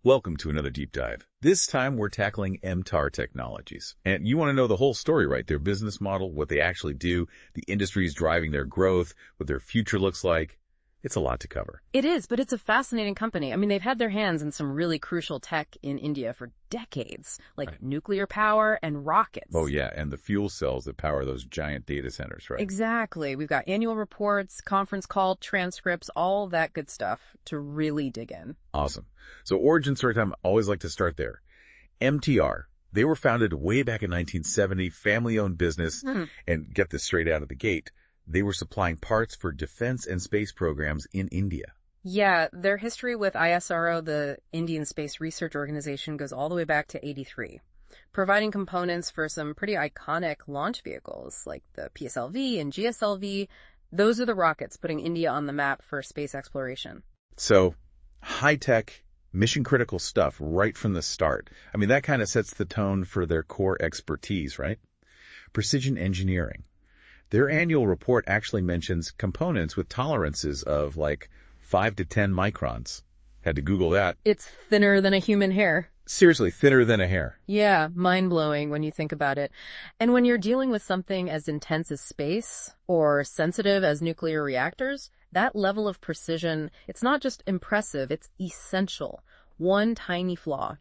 Welcome to another deep dive. This time we're tackling MTAR Technologies. And you want to know the whole story, right? Their business model, what they actually do, the industries driving their growth, what their future looks like. It's a lot to cover. It is, but it's a fascinating company. I mean, they've had their hands in some really crucial tech in India for decades, like nuclear power and rockets. Oh, yeah, and the fuel cells that power those giant data centers, right? Exactly. We've got annual reports, conference call transcripts, all that good stuff to really dig in. Awesome. So origin story time, I always like to start there. MTR, they were founded way back in 1970, family-owned business, and get this straight out of the gate. They were supplying parts for defense and space programs in India. Yeah, their history with ISRO, the Indian Space Research Organization, goes all the way back to '83, providing components for some pretty iconic launch vehicles like the PSLV and GSLV. Those are the rockets putting India on the map for space exploration. So, high-tech, mission-critical stuff right from the start. I mean, that kind of sets the tone for their core expertise, right? Precision engineering. Their annual report actually mentions components with tolerances of like 5 to 10 microns. Had to Google that. It's thinner than a human hair. Seriously, thinner than a hair. Yeah, mind-blowing when you think about it. And when you're dealing with something as intense as space or sensitive as nuclear reactors, that level of precision, it's not just impressive, it's essential. One tiny flaw,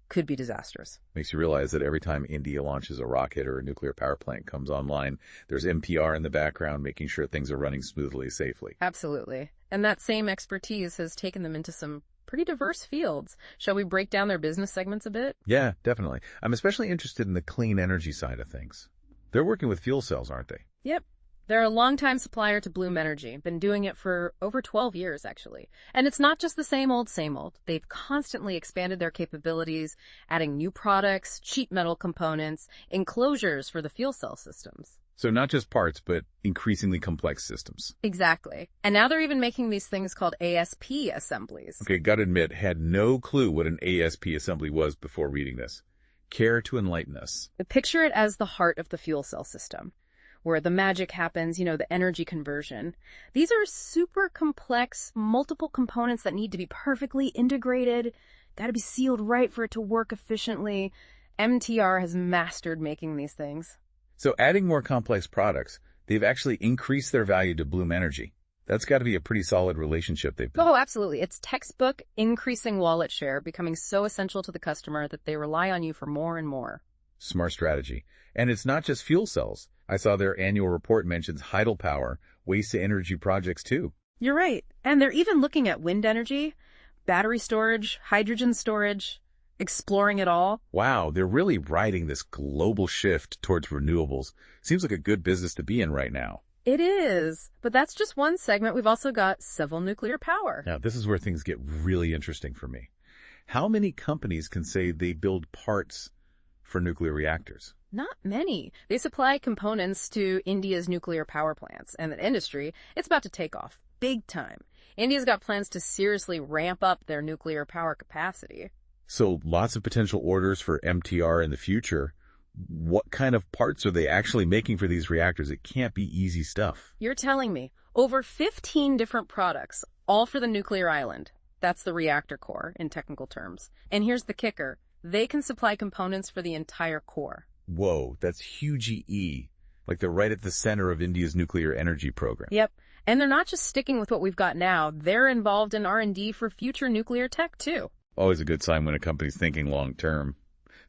could be disastrous. Makes you realize that every time India launches a rocket or a nuclear power plant comes online, there's MTR in the background making sure things are running smoothly, safely. Absolutely. And that same expertise has taken them into some pretty diverse fields. Shall we break down their business segments a bit? Yeah, definitely. I'm especially interested in the clean energy side of things. They're working with fuel cells, aren't they? Yep. They're a longtime supplier to Bloom Energy, been doing it for over 12 years, actually. And it's not just the same old, same old. They've constantly expanded their capabilities, adding new products, sheet metal components, enclosures for the fuel cell systems. So not just parts, but increasingly complex systems. Exactly. And now they're even making these things called ASP assemblies. Okay, gotta admit, had no clue what an ASP assembly was before reading this. Care to enlighten us? Picture it as the heart of the fuel cell system, where the magic happens, the energy conversion. These are super complex, multiple components that need to be perfectly integrated, got to be sealed right for it to work efficiently. MTR has mastered making these things. So adding more complex products, they've actually increased their value to Bloom Energy. That's got to be a pretty solid relationship they've built. Oh, absolutely. It's textbook increasing wallet share, becoming so essential to the customer that they rely on you for more and more. Smart strategy. And it's not just fuel cells. I saw their annual report mentions hydropower, waste-to-energy projects too. You're right. And they're even looking at wind energy, battery storage, hydrogen storage, exploring it all. Wow, they're really riding this global shift towards renewables. Seems like a good business to be in right now. It is. But that's just one segment. We've also got civil nuclear power. Now, this is where things get really interesting for me. How many companies can say they build parts for nuclear reactors? Not many. They supply components to India's nuclear power plants, and the industry, it's about to take off big time. India's got plans to seriously ramp up their nuclear power capacity. So lots of potential orders for MTR in the future. What kind of parts are they actually making for these reactors? It can't be easy stuff. You're telling me over 15 different products, all for the nuclear island. That's the reactor core in technical terms. And here's the kicker. They can supply components for the entire core. Whoa, that's huge E. Like they're right at the center of India's nuclear energy program. Yep. And they're not just sticking with what we've got now. They're involved in R&D for future nuclear tech, too. Always a good sign when a company's thinking long term.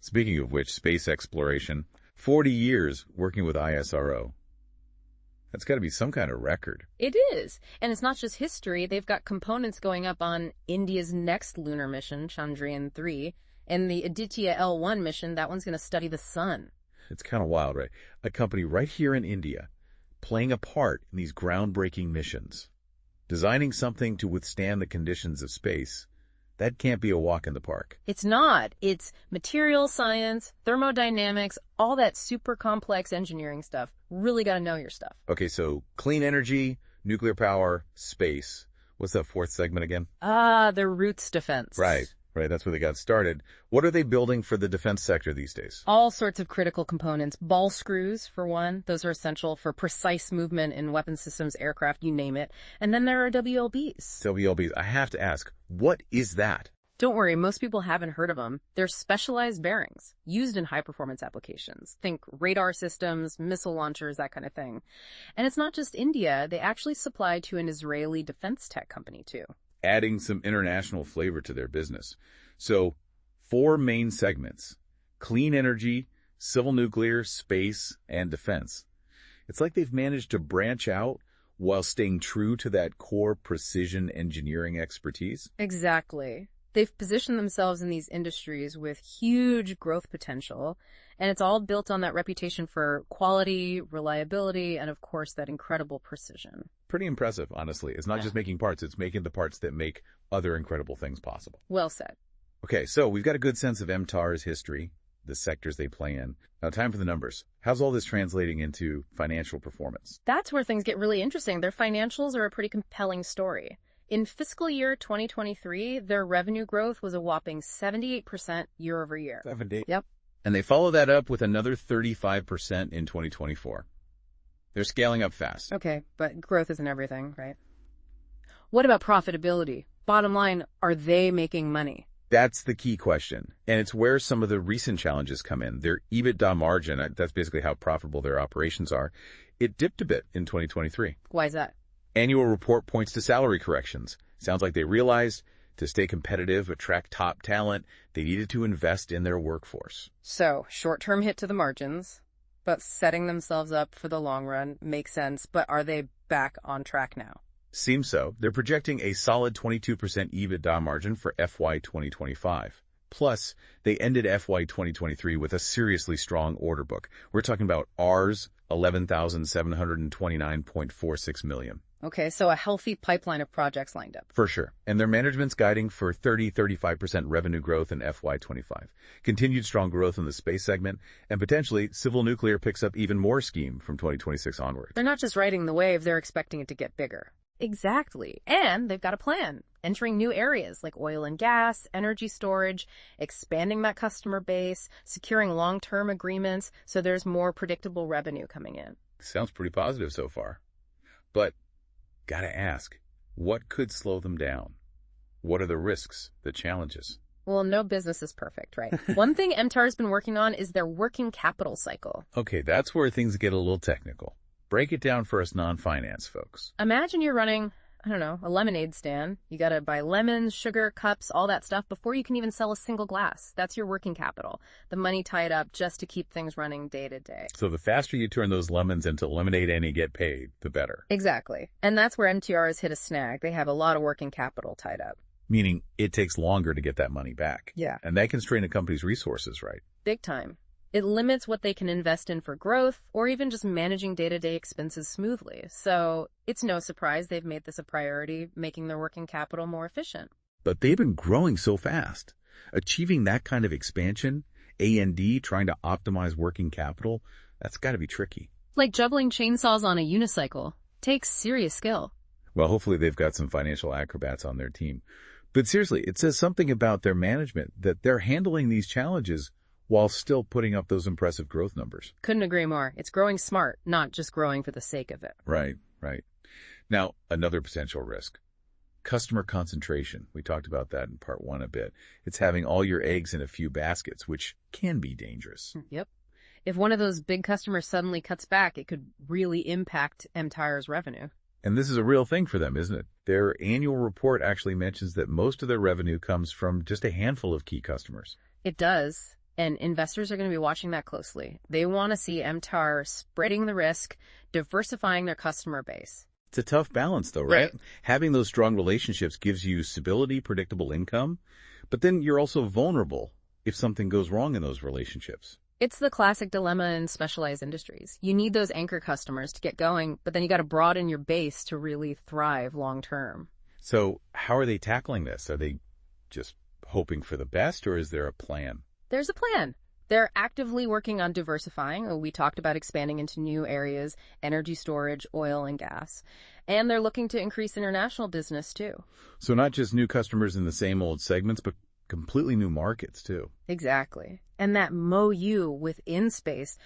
Speaking of which, space exploration, 40 years working with ISRO. That's got to be some kind of record. It is. And it's not just history. They've got components going up on India's next lunar mission, Chandrayaan-3, and the Aditya L1 mission. That one's going to study the sun. It's kind of wild, right? A company right here in India playing a part in these groundbreaking missions, designing something to withstand the conditions of space. That can't be a walk in the park. It's not. It's material science, thermodynamics, all that super complex engineering stuff. Really got to know your stuff. Okay, so clean energy, nuclear power, space. What's that fourth segment again? The roots defense. Right. That's where they got started. What are they building for the defense sector these days? All sorts of critical components. Ball screws, for one. Those are essential for precise movement in weapon systems, aircraft, you name it. And then there are WLBs. WLBs. I have to ask, what is that? Don't worry, most people haven't heard of them. They're specialized bearings used in high-performance applications. Think radar systems, missile launchers, that kind of thing. And it's not just India. They actually supply to an Israeli defense tech company, too. Adding some international flavor to their business. So, 4 main segments: clean energy, civil nuclear, space, and defense. It's like they've managed to branch out while staying true to that core precision engineering expertise. Exactly. They've positioned themselves in these industries with huge growth potential, and it's all built on that reputation for quality, reliability, and of course, that incredible precision. Pretty impressive, honestly. It's not just making parts, it's making the parts that make other incredible things possible. Well said. Okay, so we've got a good sense of MTAR's history, the sectors they play in. Now, time for the numbers. How's all this translating into financial performance? That's where things get really interesting. Their financials are a pretty compelling story. In fiscal year 2023, their revenue growth was a whopping 78% year over year. 70. Yep. And they follow that up with another 35% in 2024. They're scaling up fast. Okay, but growth isn't everything, right? What about profitability? Bottom line, are they making money? That's the key question. And it's where some of the recent challenges come in. Their EBITDA margin, that's basically how profitable their operations are, it dipped a bit in 2023. Why is that? Annual report points to salary corrections. Sounds like they realized to stay competitive, attract top talent, they needed to invest in their workforce. So, short-term hit to the margins, but setting themselves up for the long run makes sense. But are they back on track now? Seems so. They're projecting a solid 22% EBITDA margin for FY 2025. Plus, they ended FY 2023 with a seriously strong order book. We're talking about Rs 11,729.46 million. Okay, so a healthy pipeline of projects lined up. For sure. And their management's guiding for 35% revenue growth in FY 25. Continued strong growth in the space segment, and potentially civil nuclear picks up even more steam from 2026 onward. They're not just riding the wave, they're expecting it to get bigger. Exactly. And they've got a plan. Entering new areas like oil and gas, energy storage, expanding that customer base, securing long-term agreements so there's more predictable revenue coming in. Sounds pretty positive so far. But gotta ask, what could slow them down? What are the risks, the challenges? Well, no business is perfect, right? One thing MTAR's been working on is their working capital cycle. Okay, that's where things get a little technical. Break it down for us non-finance folks. Imagine you're running, I don't know, a lemonade stand. You gotta buy lemons, sugar, cups, all that stuff before you can even sell a single glass. That's your working capital. The money tied up just to keep things running day to day. So the faster you turn those lemons into lemonade and you get paid, the better. Exactly. And that's where MTR has hit a snag. They have a lot of working capital tied up. Meaning it takes longer to get that money back. Yeah. And that can strain a company's resources, right? Big time. It limits what they can invest in for growth or even just managing day-to-day expenses smoothly. So it's no surprise they've made this a priority, making their working capital more efficient. But they've been growing so fast. Achieving that kind of expansion, A&D trying to optimize working capital, that's got to be tricky. Like juggling chainsaws on a unicycle. Takes serious skill. Well, hopefully they've got some financial acrobats on their team. But seriously, it says something about their management that they're handling these challenges while still putting up those impressive growth numbers. Couldn't agree more. It's growing smart, not just growing for the sake of it. Right. Now, another potential risk. Customer concentration. We talked about that in part 1 a bit. It's having all your eggs in a few baskets, which can be dangerous. Yep. If one of those big customers suddenly cuts back, it could really impact MTAR's revenue. And this is a real thing for them, isn't it? Their annual report actually mentions that most of their revenue comes from just a handful of key customers. It does. And investors are going to be watching that closely. They want to see MTAR spreading the risk, diversifying their customer base. It's a tough balance, though, right? Having those strong relationships gives you stability, predictable income, but then you're also vulnerable if something goes wrong in those relationships. It's the classic dilemma in specialized industries. You need those anchor customers to get going, but then you got to broaden your base to really thrive long term. So how are they tackling this? Are they just hoping for the best, or is there a plan? There's a plan. They're actively working on diversifying. We talked about expanding into new areas, energy storage, oil and gas. And they're looking to increase international business too. So not just new customers in the same old segments, but completely new markets, too. Exactly. And that MOU within space,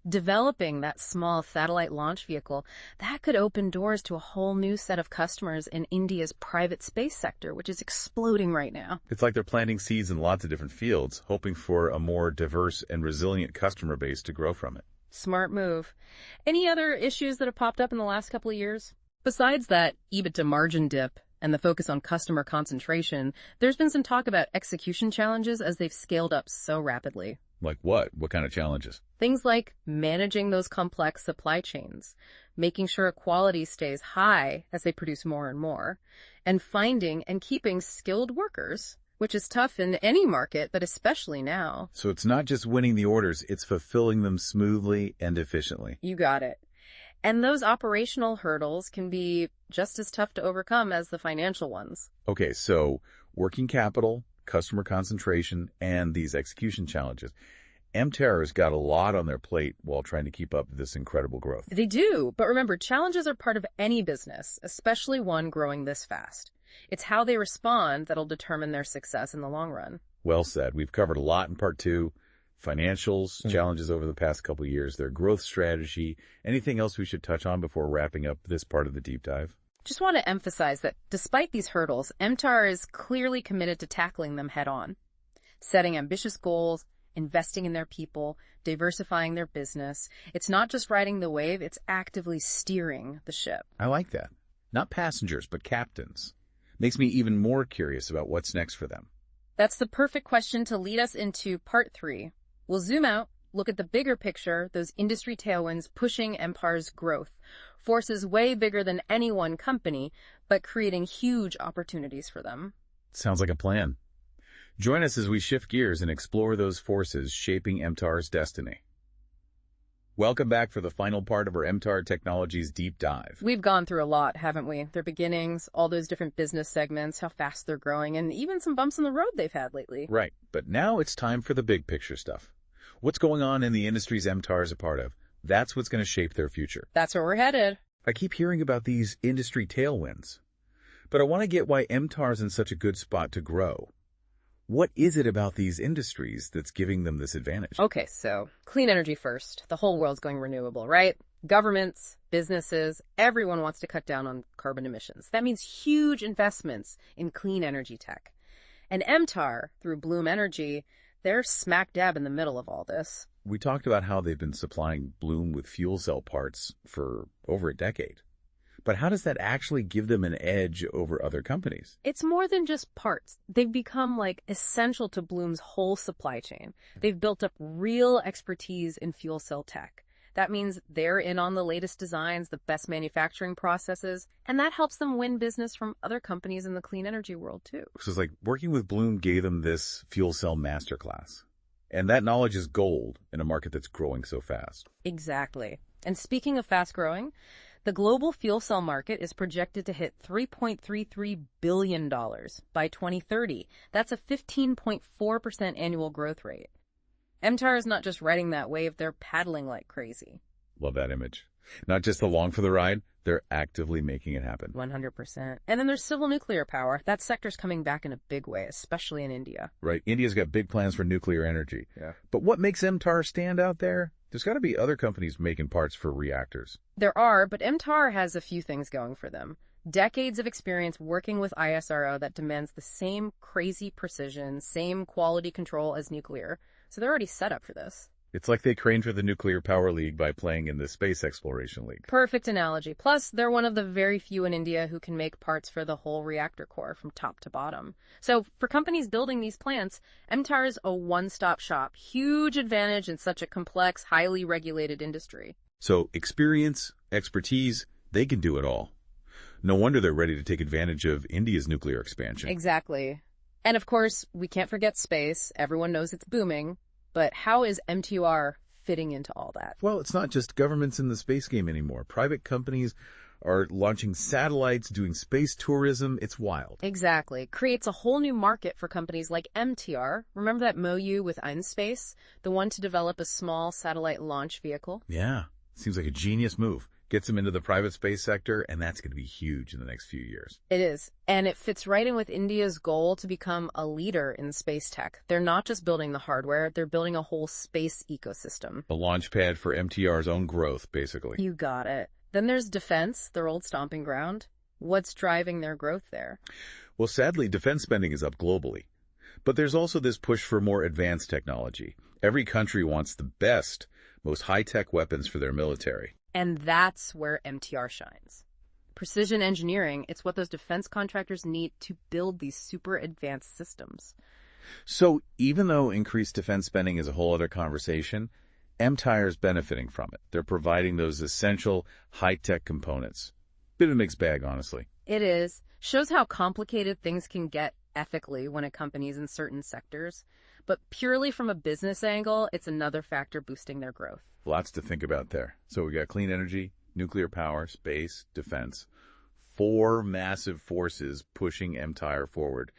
developing that small satellite launch vehicle, that could open doors to a whole new set of customers in India's private space sector, which is exploding right now. It's like they're planting seeds in lots of different fields, hoping for a more diverse and resilient customer base to grow from it. Smart move. Any other issues that have popped up in the last couple of years? Besides that EBITDA margin dip and the focus on customer concentration, there's been some talk about execution challenges as they've scaled up so rapidly. Like what? What kind of challenges? Things like managing those complex supply chains, making sure quality stays high as they produce more and more, and finding and keeping skilled workers, which is tough in any market, but especially now. So it's not just winning the orders, it's fulfilling them smoothly and efficiently. You got it. And those operational hurdles can be just as tough to overcome as the financial ones. Okay, so working capital, customer concentration, and these execution challenges. MTAR's got a lot on their plate while trying to keep up this incredible growth. They do, but remember, challenges are part of any business, especially one growing this fast. It's how they respond that'll determine their success in the long run. Well said. We've covered a lot in part 2. Financials, challenges over the past couple of years, their growth strategy. Anything else we should touch on before wrapping up this part of the deep dive? Just want to emphasize that despite these hurdles, MTAR is clearly committed to tackling them head on, setting ambitious goals, investing in their people, diversifying their business. It's not just riding the wave, it's actively steering the ship. I like that. Not passengers, but captains. Makes me even more curious about what's next for them. That's the perfect question to lead us into part 3. We'll zoom out, look at the bigger picture, those industry tailwinds pushing MTAR's growth, forces way bigger than any one company, but creating huge opportunities for them. Sounds like a plan. Join us as we shift gears and explore those forces shaping MTAR's destiny. Welcome back for the final part of our MTAR Technologies deep dive. We've gone through a lot, haven't we? Their beginnings, all those different business segments, how fast they're growing, and even some bumps in the road they've had lately. Right, but now it's time for the big picture stuff. What's going on in the industries MTAR is a part of? That's what's going to shape their future. That's where we're headed. I keep hearing about these industry tailwinds, but I want to get why MTAR's in such a good spot to grow. What is it about these industries that's giving them this advantage? Okay, so clean energy first. The whole world's going renewable, right? Governments, businesses, everyone wants to cut down on carbon emissions. That means huge investments in clean energy tech. And MTAR, through Bloom Energy, they're smack dab in the middle of all this. We talked about how they've been supplying Bloom with fuel cell parts for over a decade. But how does that actually give them an edge over other companies? It's more than just parts. They've become essential to Bloom's whole supply chain. They've built up real expertise in fuel cell tech. That means they're in on the latest designs, the best manufacturing processes, and that helps them win business from other companies in the clean energy world too. So it's like working with Bloom gave them this fuel cell masterclass. And that knowledge is gold in a market that's growing so fast. Exactly. And speaking of fast growing, the global fuel cell market is projected to hit $3.33 billion by 2030. That's a 15.4% annual growth rate. MTAR is not just riding that wave, they're paddling like crazy. Love that image. Not just along for the ride, they're actively making it happen. 100%. And then there's civil nuclear power. That sector's coming back in a big way, especially in India. Right. India's got big plans for nuclear energy. Yeah. But what makes MTAR stand out there? There's got to be other companies making parts for reactors. There are, but MTAR has a few things going for them. Decades of experience working with ISRO that demands the same crazy precision, same quality control as nuclear. So they're already set up for this. It's like they trained for the Nuclear Power League by playing in the Space Exploration League. Perfect analogy. Plus, they're one of the very few in India who can make parts for the whole reactor core from top to bottom. So for companies building these plants, MTAR is a one-stop shop. Huge advantage in such a complex, highly regulated industry. So experience, expertise, they can do it all. No wonder they're ready to take advantage of India's nuclear expansion. Exactly. And of course, we can't forget space. Everyone knows it's booming. But how is MTAR fitting into all that? Well, it's not just governments in the space game anymore. Private companies are launching satellites, doing space tourism. It's wild. Exactly. Creates a whole new market for companies like MTAR. Remember that MOU with Einspace? The one to develop a small satellite launch vehicle? Yeah. Seems like a genius move. gets them into the private space sector, and that's going to be huge in the next few years. It is. And it fits right in with India's goal to become a leader in space tech. They're not just building the hardware, they're building a whole space ecosystem. A launch pad for MTR's own growth, basically. You got it. Then there's defense, their old stomping ground. What's driving their growth there? Well, sadly, defense spending is up globally. But there's also this push for more advanced technology. Every country wants the best, most high-tech weapons for their military. And that's where MTR shines. Precision engineering, it's what those defense contractors need to build these super advanced systems. So even though increased defense spending is a whole other conversation, MTIR is benefiting from it. They're providing those essential high-tech components. Bit of a mixed bag, honestly. It is. Shows how complicated things can get ethically when a company's in certain sectors. But purely from a business angle, it's another factor boosting their growth. Lots to think about there. So we got clean energy, nuclear power, space, defense. 4 massive forces pushing MTIR forward.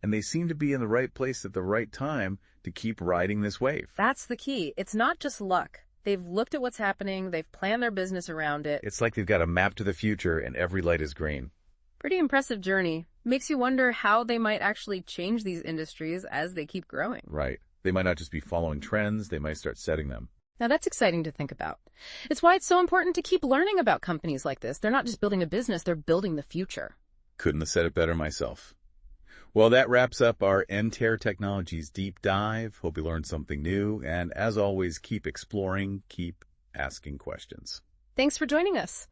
And they seem to be in the right place at the right time to keep riding this wave. That's the key. It's not just luck. They've looked at what's happening, they've planned their business around it. It's like they've got a map to the future and every light is green. Pretty impressive journey. Makes you wonder how they might actually change these industries as they keep growing. Right. They might not just be following trends, they might start setting them. Now that's exciting to think about. It's why it's so important to keep learning about companies like this. They're not just building a business, they're building the future. Couldn't have said it better myself. Well, that wraps up our MTAR Technologies deep dive. Hope you learned something new. And as always, keep exploring, keep asking questions. Thanks for joining us.